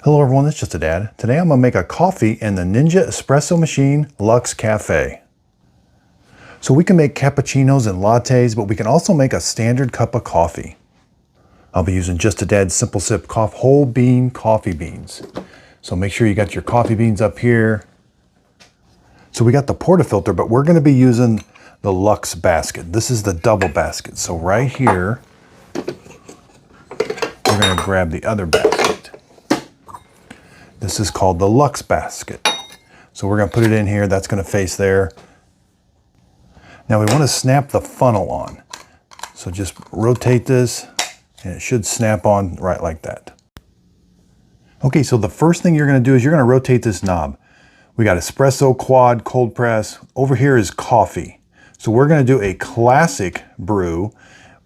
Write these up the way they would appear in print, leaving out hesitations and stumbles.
Hello everyone, it's just a dad. Today I'm going to make a coffee in the Ninja Espresso Machine Luxe Cafe. So we can make cappuccinos and lattes, but we can also make a standard cup of coffee. I'll be using Just a Dad's Simple Sip whole bean coffee beans. So make sure you got your coffee beans up here. So we got the portafilter, but we're going to be using the Luxe basket. This is the double basket. So right here, we're going to grab the other basket. This is called the Luxe basket. So we're going to put it in here. That's going to face there. Now we want to snap the funnel on. So just rotate this and it should snap on right like that. Okay, so the first thing you're going to do is you're going to rotate this knob. We got espresso, quad, cold press. Over here is coffee. So we're going to do a classic brew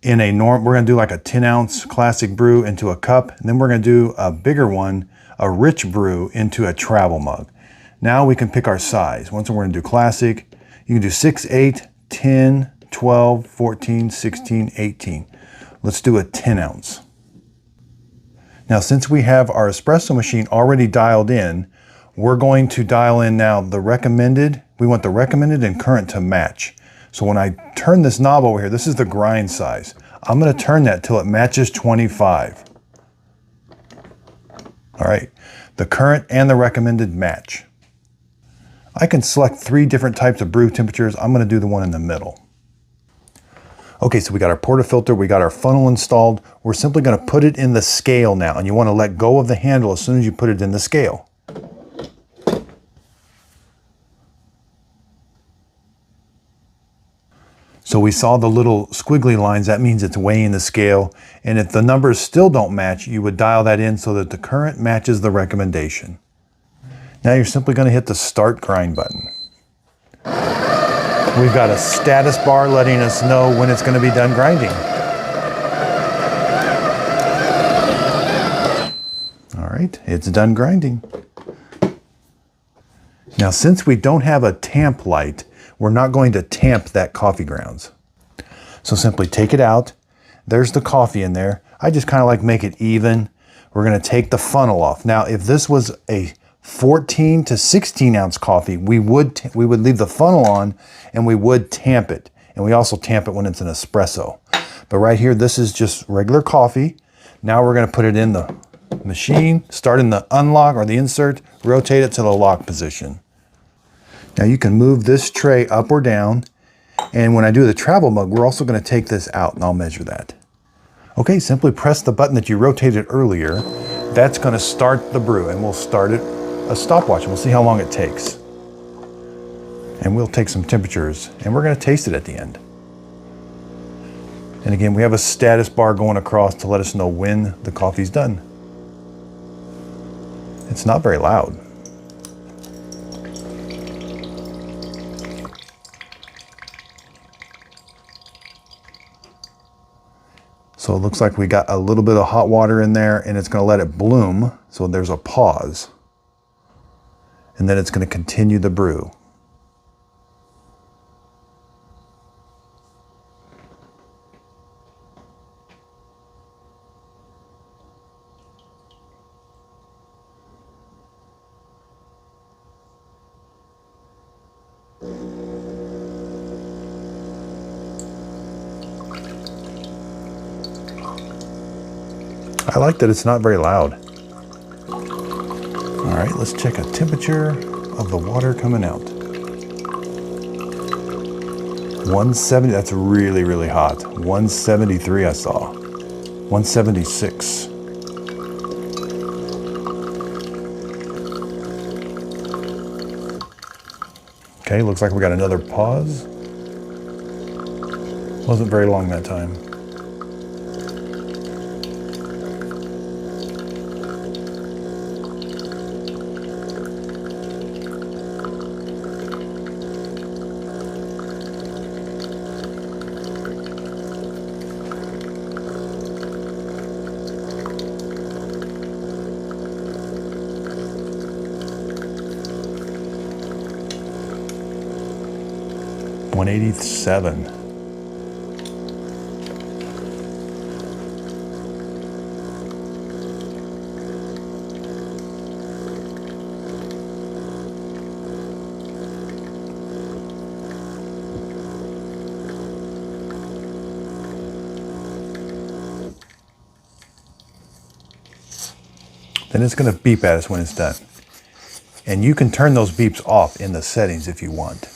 in a we're going to do like a 10-ounce classic brew into a cup. And then we're going to do a bigger one, a rich brew, into a travel mug. Now we can pick our size. Once we're going to do classic, you can do 6, 8, 10, 12, 14, 16, 18. Let's do a 10-ounce. Now, since we have our espresso machine already dialed in, we're going to dial in now the recommended. We want the recommended and current to match. So when I turn this knob over here, this is the grind size. I'm going to turn that till it matches 25. All right, the current and the recommended match. I can select 3 different types of brew temperatures. I'm going to do the one in the middle. Okay, so we got our portafilter, we got our funnel installed. We're simply going to put it in the scale now, and you want to let go of the handle as soon as you put it in the scale. So we saw the little squiggly lines. That means it's weighing the scale. And if the numbers still don't match, you would dial that in so that the current matches the recommendation. Now you're simply going to hit the start grind button. We've got a status bar letting us know when it's going to be done grinding. All right, it's done grinding. Now, since we don't have a tamp light, we're not going to tamp that coffee grounds. So simply take it out. There's the coffee in there. I just kind of like make it even. We're going to take the funnel off. Now, if this was a 14 to 16 ounce coffee, we would leave the funnel on and we would tamp it. And we also tamp it when it's an espresso. But right here, this is just regular coffee. Now we're going to put it in the machine, start in the unlock or the insert, rotate it to the lock position. Now you can move this tray up or down. And when I do the travel mug, we're also going to take this out and I'll measure that. Okay, simply press the button that you rotated earlier. That's going to start the brew, and we'll start it a stopwatch and we'll see how long it takes. And we'll take some temperatures and we're going to taste it at the end. And again, we have a status bar going across to let us know when the coffee's done. It's not very loud. So it looks like we got a little bit of hot water in there and it's going to let it bloom. So there's a pause. And then it's going to continue the brew. I like that it's not very loud. All right, let's check a temperature of the water coming out. 170, that's really, really hot. 173 I saw. 176. Okay, looks like we got another pause. Wasn't very long that time. $187. then it's going to beep at us when it's done. And you can turn those beeps off in the settings if you want.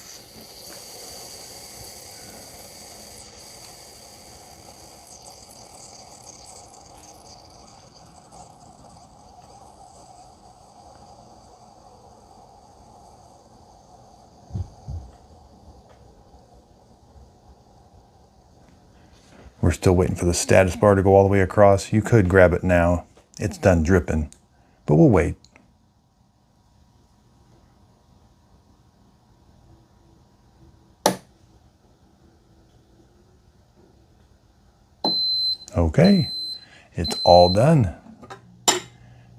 We're still waiting for the status bar to go all the way across. You could grab it now. It's done dripping, but we'll wait. Okay, it's all done.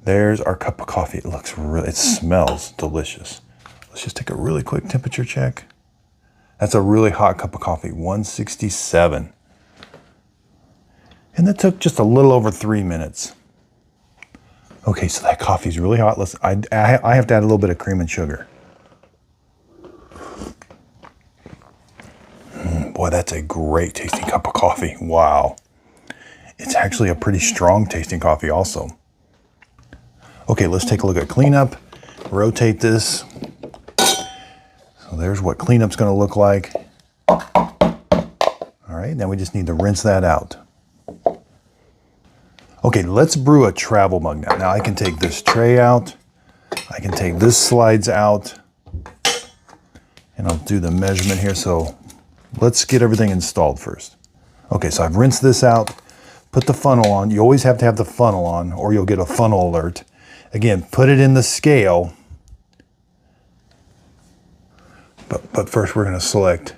There's our cup of coffee. It smells delicious. Let's just take a really quick temperature check. That's a really hot cup of coffee, 167. And that took just a little over 3 minutes. Okay, so that coffee's really hot. I have to add a little bit of cream and sugar. Boy, that's a great tasting cup of coffee. Wow. It's actually a pretty strong tasting coffee also. Okay, let's take a look at cleanup. Rotate this. So there's what cleanup's going to look like. All right, now we just need to rinse that out. Okay, let's brew a travel mug now. Now I can take this tray out. I can take this slides out. And I'll do the measurement here. So let's get everything installed first. Okay, so I've rinsed this out. Put the funnel on. You always have to have the funnel on or you'll get a funnel alert. Again, put it in the scale. But first we're going to select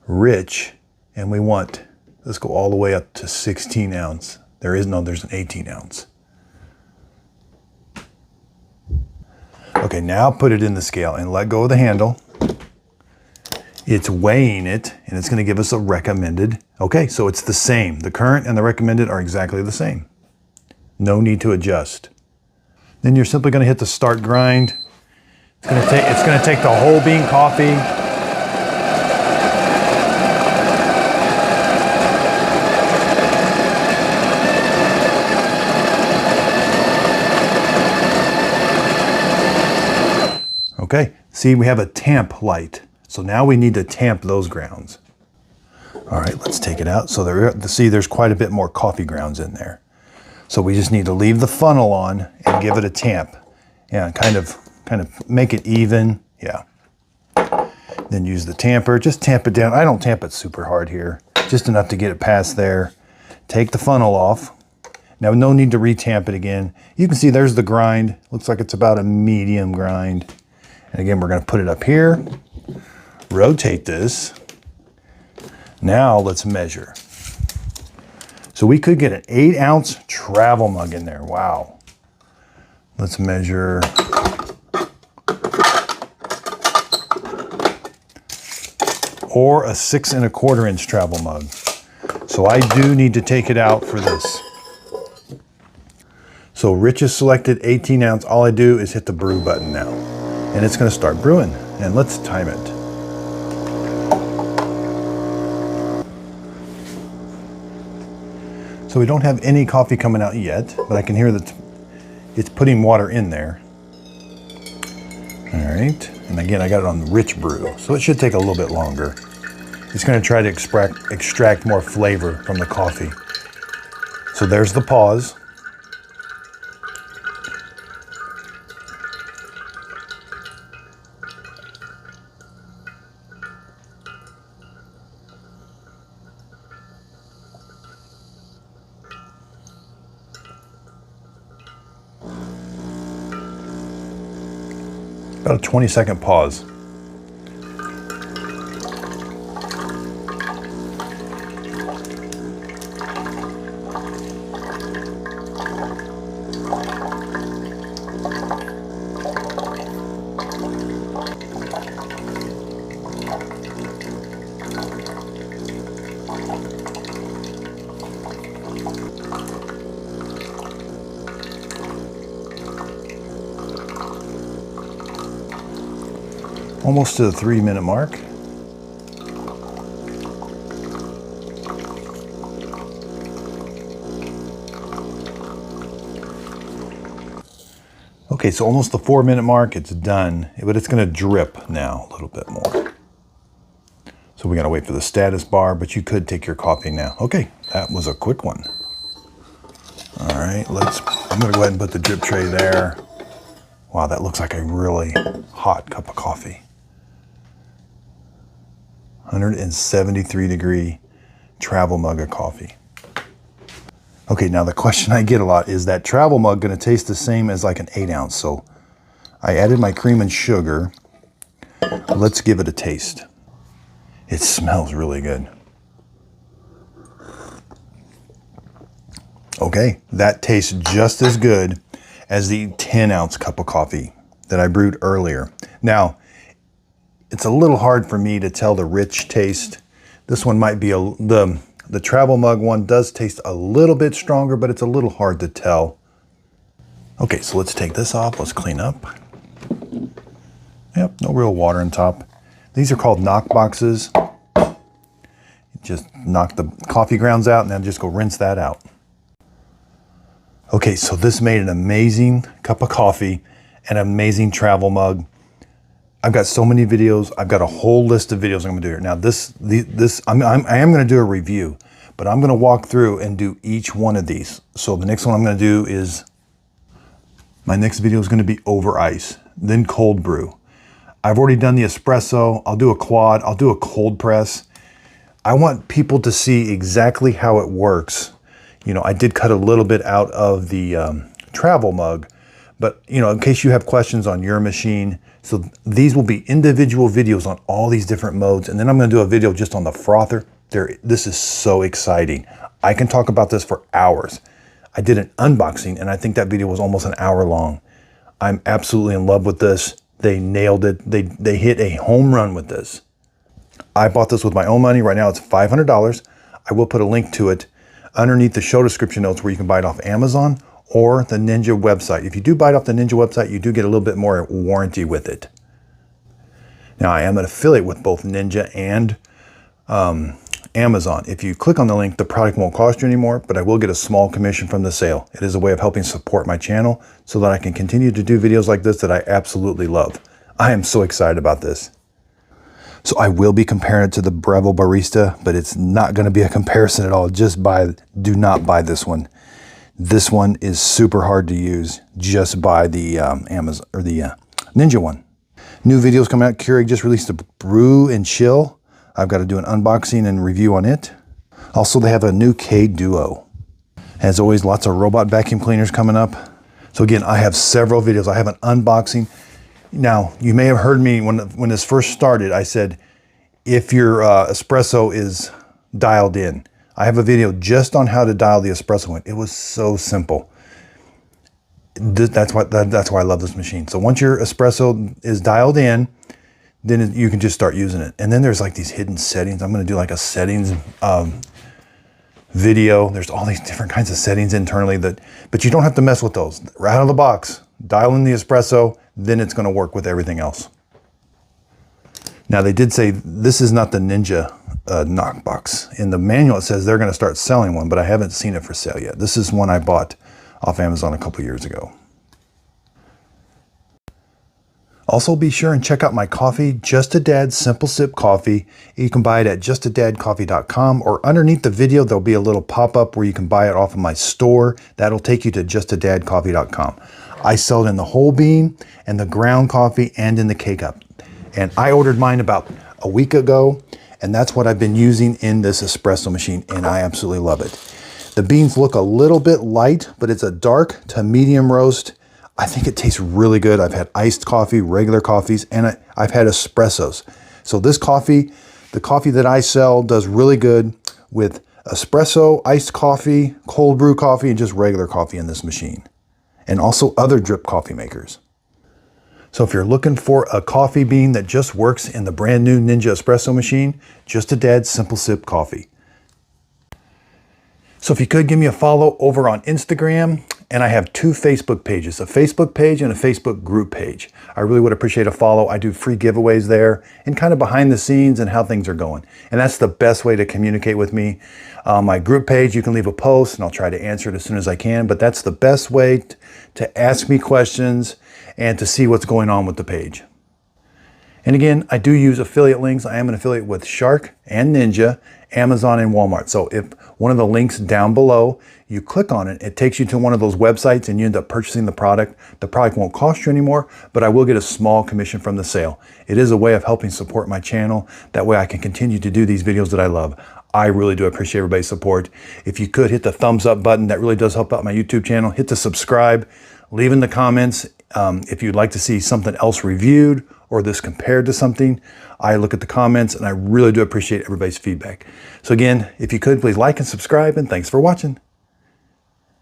rich. And we want, let's go all the way up to 16 ounce. There's an 18 ounce. Okay, now put it in the scale and let go of the handle. It's weighing it and it's going to give us a recommended. Okay, so it's the same. The current and the recommended are exactly the same. No need to adjust. Then you're simply going to hit the start grind. It's going to take the whole bean coffee. Okay, see we have a tamp light. So now we need to tamp those grounds. All right, let's take it out. So there's quite a bit more coffee grounds in there. So we just need to leave the funnel on and give it a tamp. Yeah, kind of make it even. Yeah. Then use the tamper, just tamp it down. I don't tamp it super hard here, just enough to get it past there. Take the funnel off. Now no need to re-tamp it again. You can see there's the grind. Looks like it's about a medium grind. And again, we're going to put it up here, rotate this. Now let's measure. So we could get an 8 ounce travel mug in there. Wow. Let's measure. Or a 6 1/4 inch travel mug. So I do need to take it out for this. So Rich is selected 18 ounce. All I do is hit the brew button now. And it's going to start brewing. And let's time it. So we don't have any coffee coming out yet, but I can hear that it's putting water in there. All right. And again, I got it on rich brew, so it should take a little bit longer. It's going to try to extract more flavor from the coffee. So there's the pause. About a 20-second pause. Almost to the 3-minute mark. Okay, so almost the 4-minute mark, it's done, but it's gonna drip now a little bit more. So we gotta wait for the status bar, but you could take your coffee now. Okay, that was a quick one. All right, I'm gonna go ahead and put the drip tray there. Wow, that looks like a really hot cup of coffee. 173 degree travel mug of coffee. Okay, now the question I get a lot is that travel mug gonna taste the same as like an 8 ounce? So I added my cream and sugar. Let's give it a taste. It smells really good. Okay, that tastes just as good as the 10 ounce cup of coffee that I brewed earlier. Now, it's a little hard for me to tell the rich taste. This one might be the travel mug one does taste a little bit stronger, but it's a little hard to tell. Okay, so let's take this off. Let's clean up. Yep, no real water on top. These are called knock boxes. Just knock the coffee grounds out and then just go rinse that out. Okay, so this made an amazing cup of coffee, an amazing travel mug. I've got so many videos. I've got a whole list of videos I'm gonna do here. Now I am gonna do a review, but I'm gonna walk through and do each one of these. So the next one I'm gonna do is, my next video is gonna be over ice, then cold brew. I've already done the espresso. I'll do a quad, I'll do a cold press. I want people to see exactly how it works. You know, I did cut a little bit out of the travel mug, but you know, in case you have questions on your machine, so these will be individual videos on all these different modes. And then I'm gonna do a video just on the frother. This is so exciting. I can talk about this for hours. I did an unboxing and I think that video was almost an hour long. I'm absolutely in love with this. They nailed it. They hit a home run with this. I bought this with my own money. Right now it's $500. I will put a link to it underneath the show description notes where you can buy it off Amazon or the Ninja website. If you do buy it off the Ninja website, you do get a little bit more warranty with it. Now I am an affiliate with both Ninja and Amazon. If you click on the link, the product won't cost you anymore, but I will get a small commission from the sale. It is a way of helping support my channel so that I can continue to do videos like this that I absolutely love. I am so excited about this. So I will be comparing it to the Breville Barista, but it's not going to be a comparison at all. Do not buy this one. This one is super hard to use. Just buy the Amazon or the Ninja one. New videos coming out. Keurig just released a brew and chill. I've got to do an unboxing and review on it. Also, they have a new K Duo. As always, lots of robot vacuum cleaners coming up. So again, I have several videos. I have an unboxing. Now, you may have heard me when this first started, I said, if your espresso is dialed in, I have a video just on how to dial the espresso in. It was so simple. That's why I love this machine. So once your espresso is dialed in, then you can just start using it. And then there's like these hidden settings. I'm gonna do like a settings video. There's all these different kinds of settings internally but you don't have to mess with those. Right out of the box, dial in the espresso, then it's gonna work with everything else. Now they did say this is not the Ninja knock box. In the manual it says they're gonna start selling one, but I haven't seen it for sale yet. This is one I bought off Amazon a couple years ago. Also be sure and check out my coffee, Just a Dad Simple Sip Coffee. You can buy it at justadadcoffee.com, or underneath the video there'll be a little pop-up where you can buy it off of my store. That'll take you to justadadcoffee.com. I sell it in the whole bean and the ground coffee and in the K-Cup. And I ordered mine about a week ago, and that's what I've been using in this espresso machine, and I absolutely love it. The beans look a little bit light, but it's a dark to medium roast. I think it tastes really good. I've had iced coffee, regular coffees, and I've had espressos. So this coffee, the coffee that I sell, does really good with espresso, iced coffee, cold brew coffee, and just regular coffee in this machine. And also other drip coffee makers. So if you're looking for a coffee bean that just works in the brand new Ninja espresso machine, Just a Dad Simple Sip Coffee. So if you could give me a follow over on Instagram, and I have 2 Facebook pages, a Facebook page and a Facebook group page. I really would appreciate a follow. I do free giveaways there and kind of behind the scenes and how things are going. And that's the best way to communicate with me. My group page, you can leave a post and I'll try to answer it as soon as I can, but that's the best way to ask me questions and to see what's going on with the page. And again, I do use affiliate links. I am an affiliate with Shark and Ninja, Amazon and Walmart. So if one of the links down below, you click on it, it takes you to one of those websites and you end up purchasing the product. The product won't cost you anymore, but I will get a small commission from the sale. It is a way of helping support my channel. That way I can continue to do these videos that I love. I really do appreciate everybody's support. If you could hit the thumbs up button, that really does help out my YouTube channel. Hit the subscribe, leave in the comments if you'd like to see something else reviewed or this compared to something. I look at the comments and I really do appreciate everybody's feedback. So again, if you could, please like and subscribe, and thanks for watching.